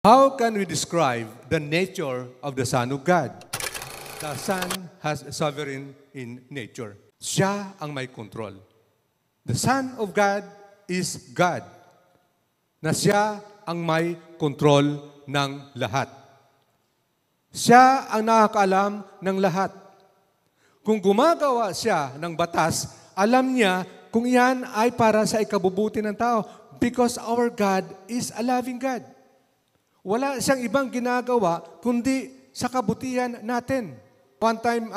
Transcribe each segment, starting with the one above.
How can we describe the nature of the Son of God? The Son has a sovereign in nature. Siya ang may control. The Son of God is God. Na siya ang may control ng lahat. Siya ang nakakaalam ng lahat. Kung gumagawa siya ng batas, alam niya kung yan ay para sa ikabubuti ng tao. Because our God is a loving God. Wala siyang ibang ginagawa kundi sa kabutihan natin. One time,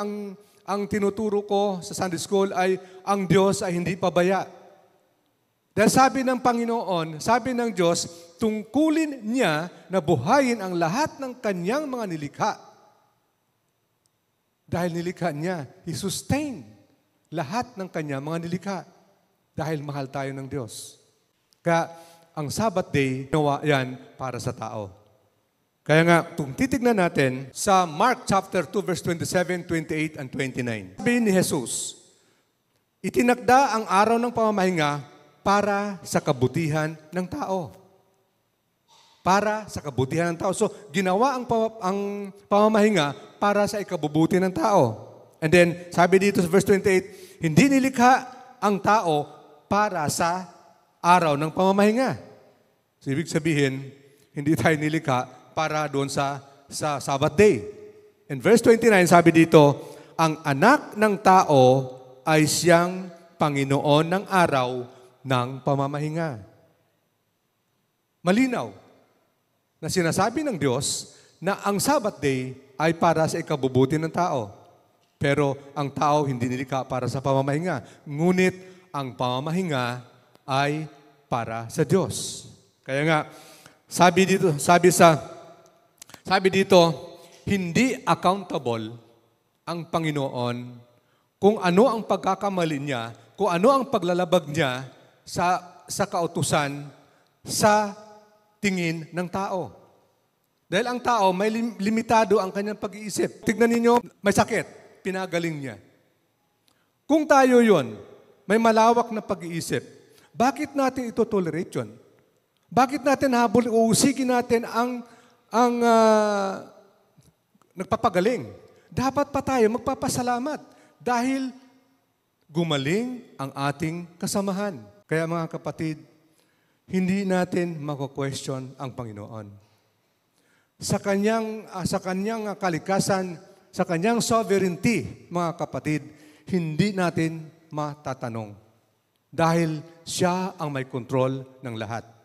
ang tinuturo ko sa Sunday School ay ang Diyos ay hindi pabaya. Dahil sabi ng Panginoon, sabi ng Diyos, tungkulin niya na buhayin ang lahat ng kanyang mga nilikha. Dahil nilikha niya, He sustained lahat ng kanyang mga nilikha. Dahil mahal tayo ng Diyos. Kaya ang Sabbath day, ginawa yan para sa tao. Kaya nga, kung titignan natin sa Mark chapter 2, verse 27, 28, and 29. Sabi ni Jesus, itinakda ang araw ng pamamahinga para sa kabutihan ng tao. Para sa kabutihan ng tao. So, ginawa ang pamamahinga para sa ikabubuti ng tao. And then, sabi dito sa verse 28, hindi nilikha ang tao para sa araw ng pamamahinga. So, ibig sabihin, hindi tayo nilikha para doon sa Sabbath day. In verse 29, sabi dito, ang anak ng tao ay siyang Panginoon ng araw ng pamamahinga. Malinaw na sinasabi ng Diyos na ang Sabbath day ay para sa ikabubuti ng tao. Pero ang tao hindi nilikha para sa pamamahinga. Ngunit ang pamamahinga ay para sa Diyos. Kaya nga, sabi dito, hindi accountable ang Panginoon kung ano ang pagkakamali niya, kung ano ang paglalabag niya sa kautusan, sa tingin ng tao. Dahil ang tao, may limitado ang kanyang pag-iisip. Tignan ninyo, may sakit, pinagaling niya. Kung tayo yon, may malawak na pag-iisip, bakit natin ito tolerate yun? Bakit natin uusigin natin ang nagpapagaling? Dapat pa tayo magpapasalamat dahil gumaling ang ating kasamahan. Kaya mga kapatid, hindi natin mako-question ang Panginoon. Sa kanyang kalikasan, sa kanyang sovereignty, mga kapatid, hindi natin matatanong. Dahil siya ang may control ng lahat.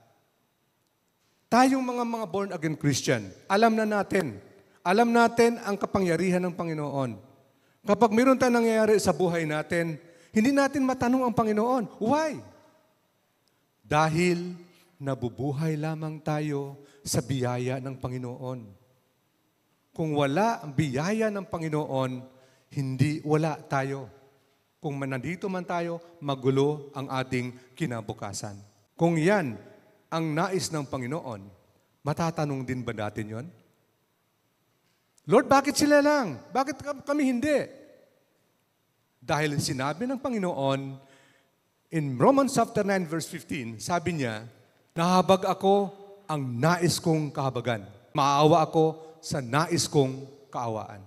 Tayong mga born-again Christian, alam natin ang kapangyarihan ng Panginoon. Kapag mayroon tayong nangyayari sa buhay natin, hindi natin matanong ang Panginoon. Why? Dahil nabubuhay lamang tayo sa biyaya ng Panginoon. Kung wala ang biyaya ng Panginoon, wala tayo. Kung nandito man tayo, magulo ang ating kinabukasan. Kung yan ang nais ng Panginoon, matatanong din ba natin yon? Lord, bakit sila lang? Bakit kami hindi? Dahil sinabi ng Panginoon, in Romans chapter 9, verse 15, sabi niya, nahabag ako ang nais kong kahabagan. Maawa ako sa nais kong kaawaan.